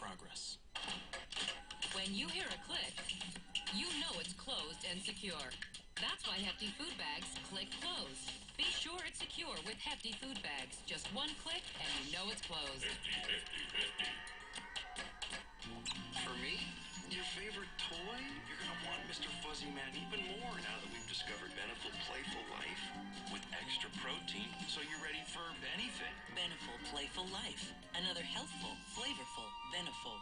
progress. When you hear a click, you know it's closed and secure. That's why Hefty Food Bags click close. Be sure it's secure with Hefty Food Bags. Just one click and you know it's closed. Hefty. For me, your favorite toy? You're going to want Mr. Fuzzy Man even more now that we've discovered Beneful Playful Life with extra protein, so you're ready for anything. Beneful Playful Life. Another healthful, flavorful Beneful.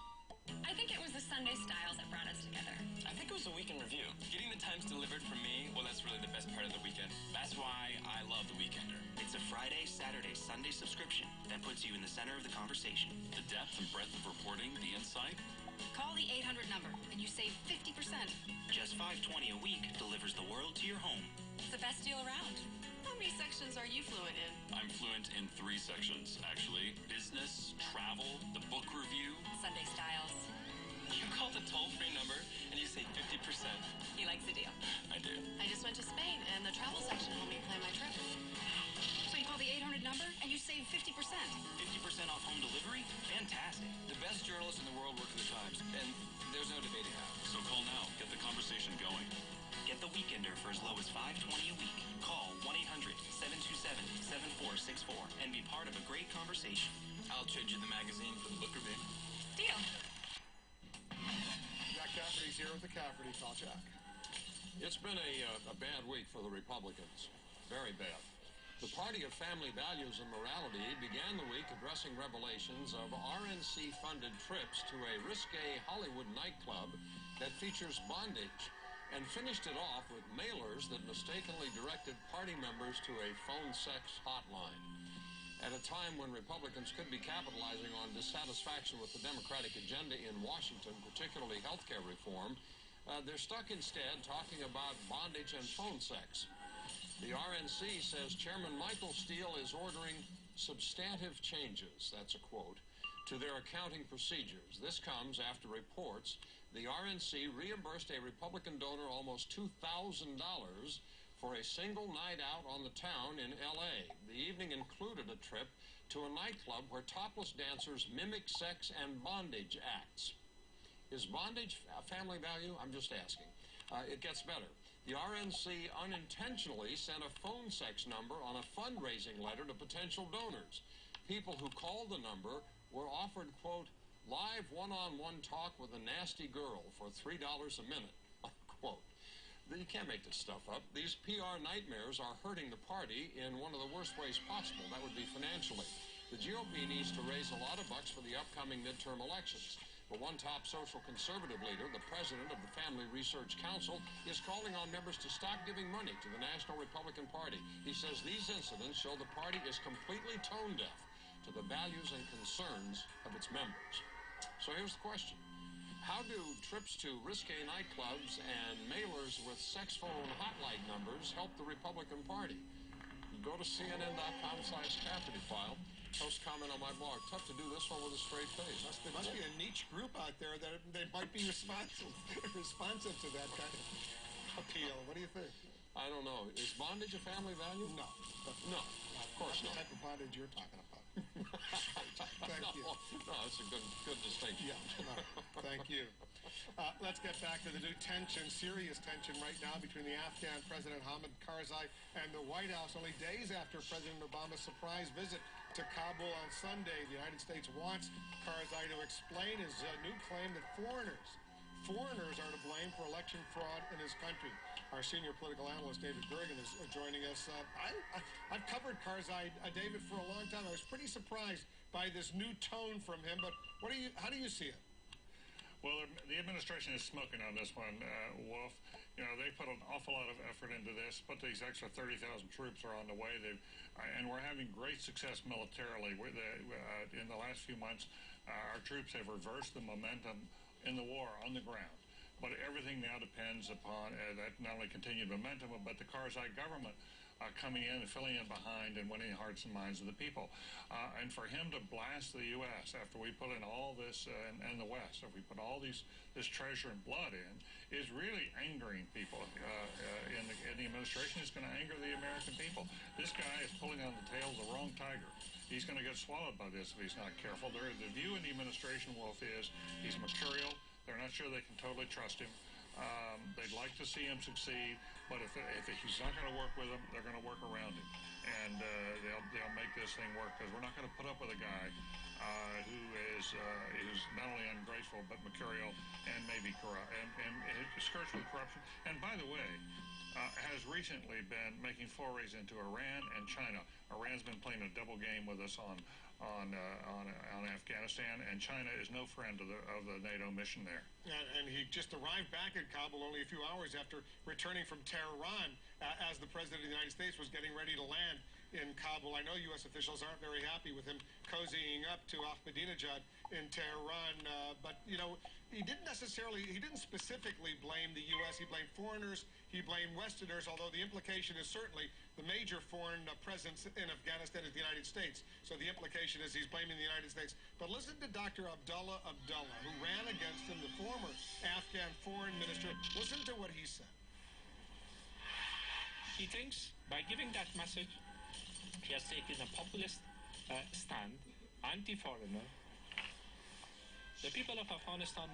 I think it was the Sunday styles that brought us together. I think it was the weekend review. Getting the Times delivered for me, well, that's really the best part of the weekend. That's why I love The Weekender. It's a Friday, Saturday, Sunday subscription that puts you in the center of the conversation. The depth and breadth of reporting, the insight. Call the 800 number and you save 50%. Just $5.20 a week delivers the world to your home. It's the best deal around. How many sections are you fluent in? I'm fluent in 3 sections, actually. Business, travel, the book review. Sunday styles. You call the toll-free number and you save 50%. He likes the deal. I do. I just went to Spain and the travel section helped me plan my trip. So you call the 800 number and you save 50%. 50% off home delivery? Fantastic. The best journalists in the world work for the Times, and there's no debating how. So call now. Get the conversation going. Get The Weekender for as low as $5.20 a week. Call 1-800-727-7464 and be part of a great conversation. I'll trade you the magazine for the book review. Deal. Jack Cafferty's here with the Cafferty Call. Jack. It's been a bad week for the Republicans. Very bad. The Party of Family Values and Morality began the week addressing revelations of RNC-funded trips to a risque Hollywood nightclub that features bondage, and finished it off with mailers that mistakenly directed party members to a phone sex hotline. At a time when Republicans could be capitalizing on dissatisfaction with the Democratic agenda in Washington, particularly health care reform, they're stuck instead talking about bondage and phone sex. The RNC says Chairman Michael Steele is ordering substantive changes, that's a quote, to their accounting procedures. This comes after reports the RNC reimbursed a Republican donor almost $2,000 for a single night out on the town in L.A. The evening included a trip to a nightclub where topless dancers mimic sex and bondage acts. Is bondage a family value? I'm just asking. It gets better. The RNC unintentionally sent a phone sex number on a fundraising letter to potential donors. People who called the number were offered, quote, live one-on-one talk with a nasty girl for $3 a minute, unquote. You can't make this stuff up. These PR nightmares are hurting the party in one of the worst ways possible. That would be financially. The GOP needs to raise a lot of bucks for the upcoming midterm elections. But one top social conservative leader, the president of the Family Research Council, is calling on members to stop giving money to the National Republican Party. He says these incidents show the party is completely tone deaf to the values and concerns of its members. So here's the question. How do trips to risque nightclubs and mailers with sex phone hotline numbers help the Republican Party? Go to CNN.com/Cafferty file. Post comment on my blog. Tough to do this one with a straight face. There must be a niche group out there that they might be responsive to that kind of appeal. What do you think? I don't know. Is bondage a family value? No. No, of course not. The type of bondage you're talking about. Thank you. No, it's a good distinction. Yeah, no, thank you. Let's get back to the new tension, serious tension right now between the Afghan President Hamid Karzai and the White House. Only days after President Obama's surprise visit to Kabul on Sunday, the United States wants Karzai to explain his new claim that foreigners are to blame for election fraud in his country. Our senior political analyst, David Bergen, is joining us. I've covered Karzai, David, for a long time. I was pretty surprised by this new tone from him, but how do you see it? Well, the administration is smoking on this one, Wolf. You know, they put an awful lot of effort into this, but these extra 30,000 troops are on the way. And we're having great success militarily. In the last few months, our troops have reversed the momentum in the war on the ground. But everything now depends upon that not only continued momentum, but the Karzai government coming in and filling in behind and winning hearts and minds of the people. And for him to blast the U.S. after we put in all this, and the West, if we put all this treasure and blood in, is really angering people in the administration. It's going to anger the American people. This guy is pulling on the tail of the wrong tiger. he's going to get swallowed by this if he's not careful. The view in the administration, Wolf, is he's mercurial. They're not sure they can totally trust him. They'd like to see him succeed, but if he's not going to work with them, they're going to work around him, and they'll make this thing work, because we're not going to put up with a guy who's not only ungrateful but mercurial and maybe corrupt and skirts with corruption. And by the way, has recently been making forays into Iran and China. Iran's been playing a double game with us on Afghanistan, and China is no friend of the NATO mission there. And he just arrived back in Kabul only a few hours after returning from Tehran as the President of the United States was getting ready to land in Kabul. I know U.S. officials aren't very happy with him cozying up to Ahmadinejad in Tehran, but, you know, he didn't specifically blame the U.S. He blamed foreigners, he blamed Westerners, although the implication is certainly the major foreign presence in Afghanistan is the United States. So the implication is he's blaming the United States. But listen to Dr. Abdullah, who ran against him, the former Afghan foreign minister. Listen to what he said. He thinks by giving that message, he has taken a populist stand, anti-foreigner. The people of Afghanistan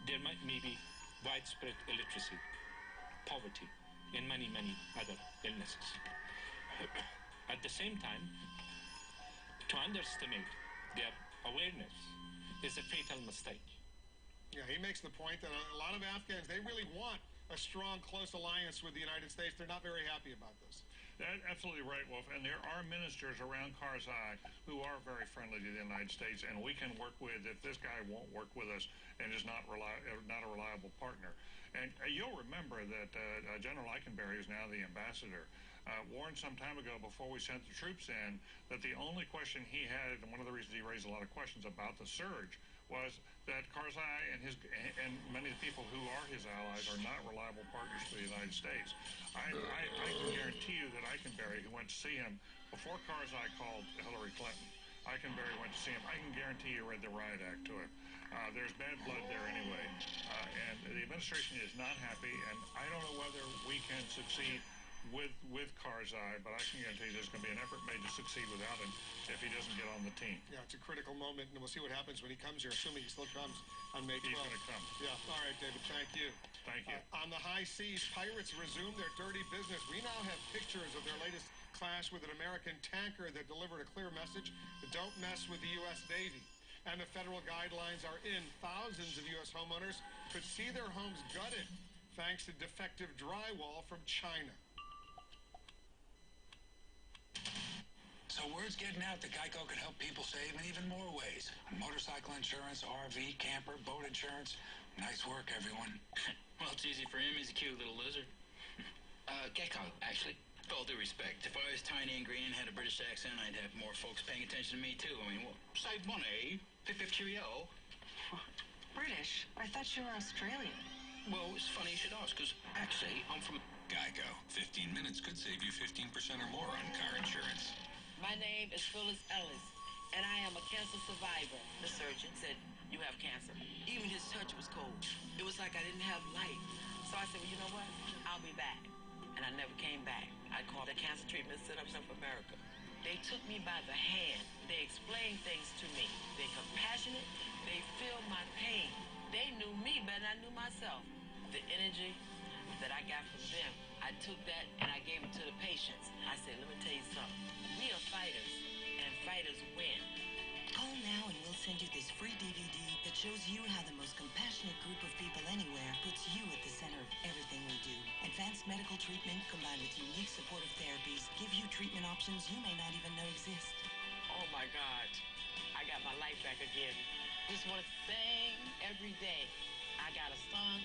there might be widespread illiteracy, poverty, and many, many other illnesses. At the same time, to underestimate their awareness is a fatal mistake. Yeah, he makes the point that a lot of Afghans, they really want a strong, close alliance with the United States. They're not very happy about this. That's absolutely right, Wolf. And there are ministers around Karzai who are very friendly to the United States, and we can work with if this guy won't work with us and is not a reliable partner. And you'll remember that General Eikenberry, who's now the ambassador, warned some time ago before we sent the troops in that the only question he had, and one of the reasons he raised a lot of questions about the surge, was that Karzai and many of the people who are his allies are not reliable partners for the United States. I can guarantee you that Eikenberry, who went to see him before Karzai called Hillary Clinton, Eikenberry went to see him. I can guarantee you read the riot act to him. There's bad blood there anyway, and the administration is not happy, and I don't know whether we can succeed with Karzai, but I can guarantee there's going to be an effort made to succeed without him if he doesn't get on the team. Yeah, it's a critical moment, and we'll see what happens when he comes here, assuming he still comes on May 12th. He's going to come. Yeah, all right, David, thank you. Thank you. On the high seas, pirates resume their dirty business. We now have pictures of their latest clash with an American tanker that delivered a clear message: don't mess with the U.S. Navy. And the federal guidelines are in. Thousands of U.S. homeowners could see their homes gutted thanks to defective drywall from China. So word's getting out that Geico could help people save in even more ways. Motorcycle insurance, RV, camper, boat insurance. Nice work, everyone. Well, it's easy for him. He's a cute little lizard. Gecko, actually. With all due respect, if I was tiny and green and had a British accent, I'd have more folks paying attention to me, too. I mean, well, save money. Pip-pip cheerio. British? I thought you were Australian. Well, it's funny you should ask, because actually, I'm from... Geico. 15 minutes could save you 15% or more on car insurance. My name is Phyllis Ellis, and I am a cancer survivor. The surgeon said, you have cancer. Even his touch was cold. It was like I didn't have light. So I said, well, you know what? I'll be back. And I never came back. I called the Cancer Treatment Centers of America. They took me by the hand. They explained things to me. They're compassionate. They feel my pain. They knew me better than I knew myself. The energy that I got from them, I took that and I gave it to the patients. I said, let me tell you something. We are fighters, and fighters win. Call now and we'll send you this free DVD that shows you how the most compassionate group of people anywhere puts you at the center of everything we do. Advanced medical treatment combined with unique supportive therapies give you treatment options you may not even know exist. Oh my God, I got my life back again. Just want to sing every day. I got a song